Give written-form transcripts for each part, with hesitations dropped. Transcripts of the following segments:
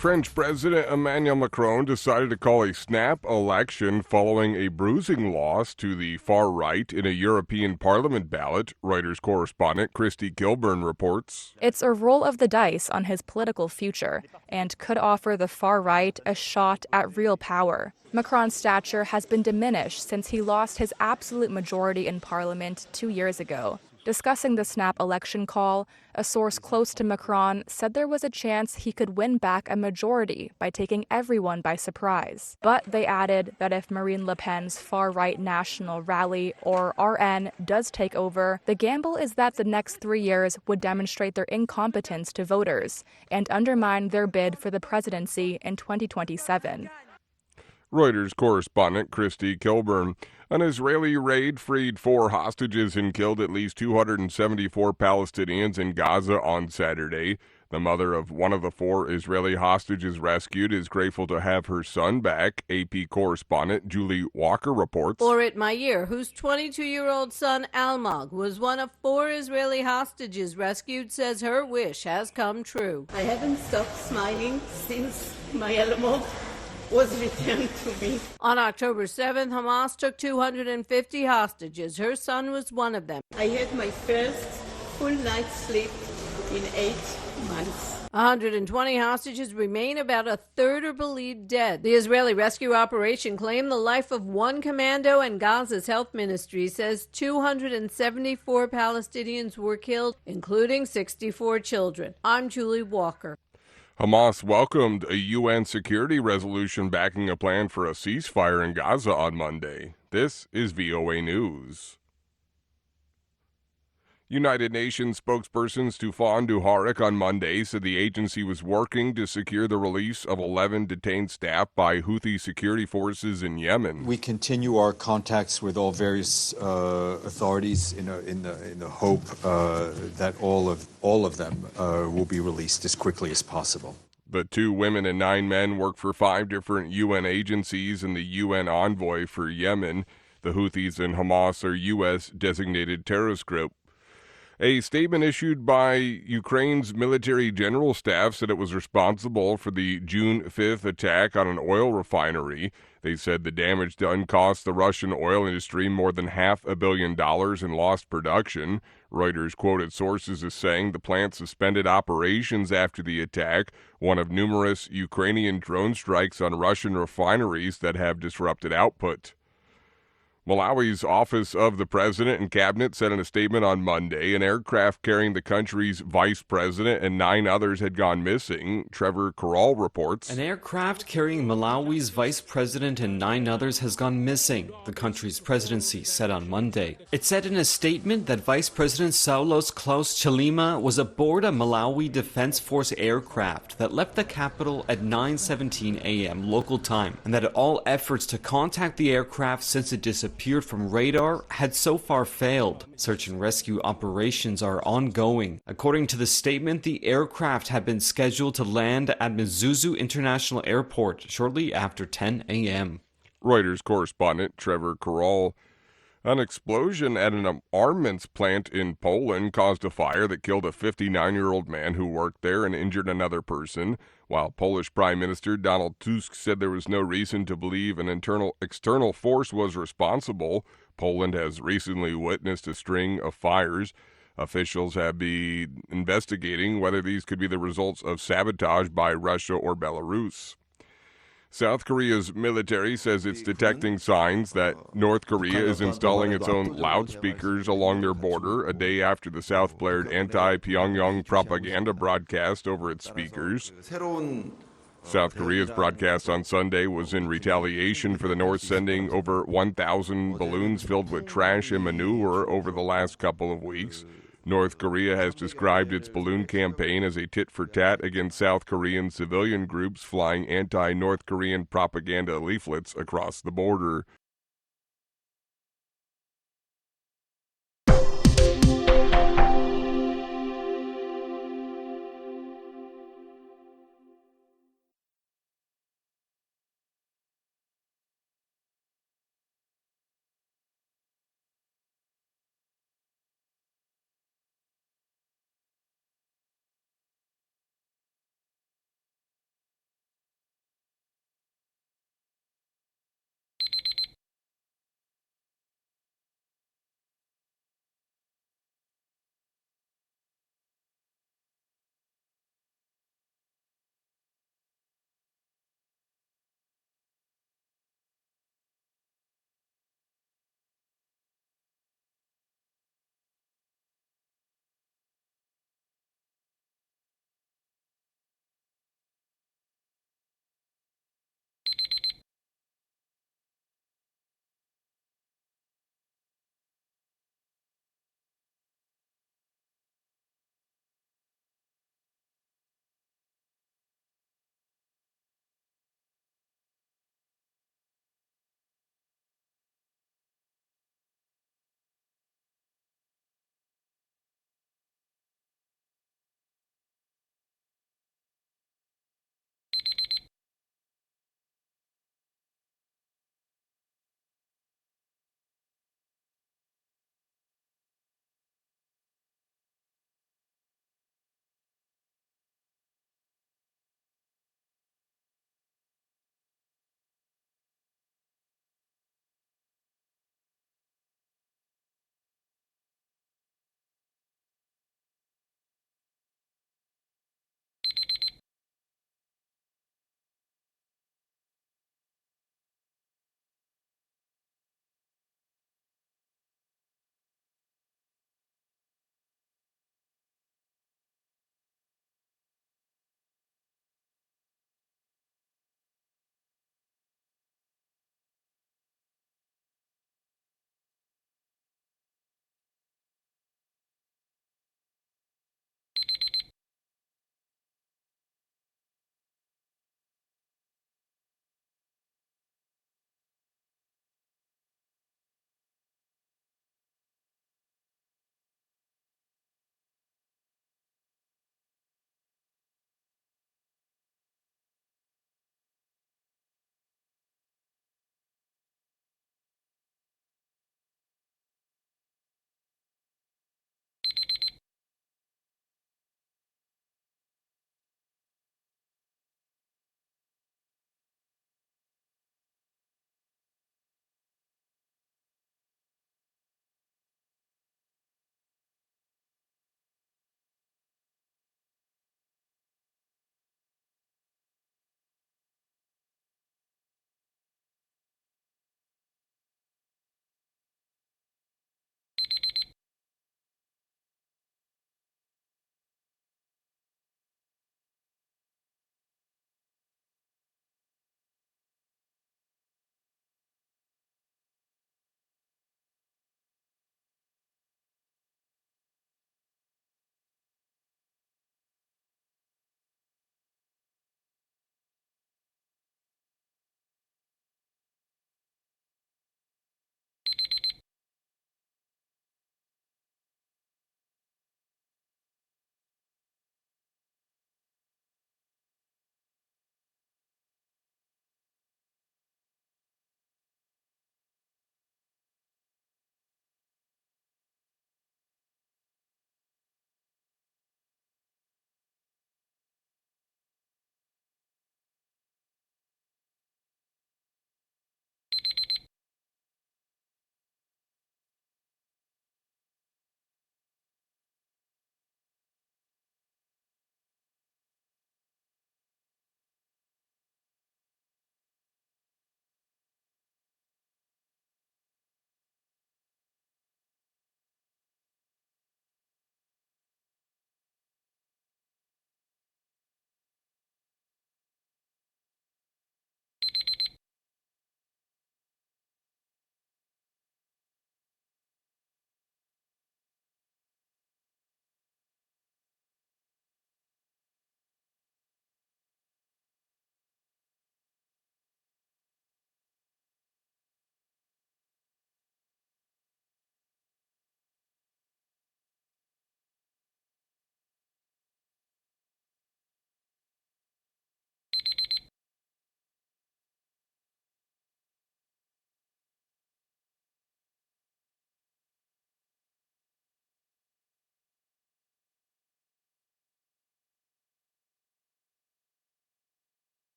French President Emmanuel Macron decided to call a snap election following a bruising loss to the far right in a European Parliament ballot, Reuters correspondent Christy Kilburn reports. It's a roll of the dice on his political future and could offer the far right a shot at real power. Macron's stature has been diminished since he lost his absolute majority in Parliament 2 years ago. Discussing the snap election call, a source close to Macron said there was a chance he could win back a majority by taking everyone by surprise. But they added that if Marine Le Pen's far-right National Rally, or RN, does take over, the gamble is that the next 3 years would demonstrate their incompetence to voters and undermine their bid for the presidency in 2027. Reuters correspondent Christy Kilburn. An Israeli raid freed 4 hostages and killed at least 274 Palestinians in Gaza on Saturday. The mother of one of the 4 Israeli hostages rescued is grateful to have her son back, AP correspondent Julie Walker reports. Orit Meir, whose 22-year-old son Almog was one of 4 Israeli hostages rescued, says her wish has come true. I haven't stopped smiling since my Almog was returned to me. On October 7th, Hamas took 250 hostages. Her son was one of them. I had my first full night's sleep in 8 months. 120 hostages remain. About a third are believed dead. The Israeli rescue operation claimed the life of 1 commando, and Gaza's health ministry says 274 Palestinians were killed, including 64 children. I'm Julie Walker. Hamas welcomed a UN security resolution backing a plan for a ceasefire in Gaza on Monday. This is VOA News. United Nations spokesperson Stefan Dujarric on Monday said the agency was working to secure the release of 11 detained staff by Houthi security forces in Yemen. We continue our contacts with all various authorities in the hope that all of them will be released as quickly as possible. The 2 women and 9 men work for 5 different UN agencies and the UN envoy for Yemen. The Houthis and Hamas are U.S. designated terrorist group. A statement issued by Ukraine's military general staff said it was responsible for the June 5th attack on an oil refinery. They said the damage done cost the Russian oil industry more than $500 million in lost production. Reuters quoted sources as saying the plant suspended operations after the attack, one of numerous Ukrainian drone strikes on Russian refineries that have disrupted output. Malawi's Office of the President and Cabinet said in a statement on Monday an aircraft carrying the country's vice president and 9 others had gone missing. Trevor Corral reports. An aircraft carrying Malawi's vice president and 9 others has gone missing, the country's presidency said on Monday. It said in a statement that Vice President Saulos Klaus Chilima was aboard a Malawi Defense Force aircraft that left the capital at 9:17 a.m. local time, and that all efforts to contact the aircraft since it disappeared from radar had so far failed. Search and rescue operations are ongoing. According to the statement, the aircraft had been scheduled to land at Mzuzu International Airport shortly after 10 a.m. Reuters correspondent Trevor Corral. An explosion at an armaments plant in Poland caused a fire that killed a 59-year-old man who worked there and injured another person, while Polish Prime Minister Donald Tusk said there was no reason to believe an external force was responsible. Poland has recently witnessed a string of fires. Officials have been investigating whether these could be the results of sabotage by Russia or Belarus. South Korea's military says it's detecting signs that North Korea is installing its own loudspeakers along their border a day after the South blared anti-Pyongyang propaganda broadcast over its speakers. South Korea's broadcast on Sunday was in retaliation for the North sending over 1,000 balloons filled with trash and manure over the last couple of weeks. North Korea has described its balloon campaign as a tit-for-tat against South Korean civilian groups flying anti-North Korean propaganda leaflets across the border.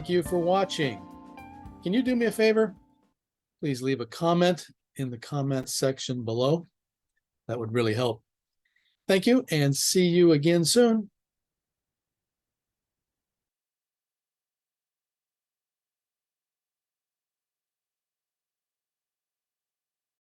Thank you for watching. Can you do me a favor? Please leave a comment in the comment section below. That would really help. Thank you, and see you again soon.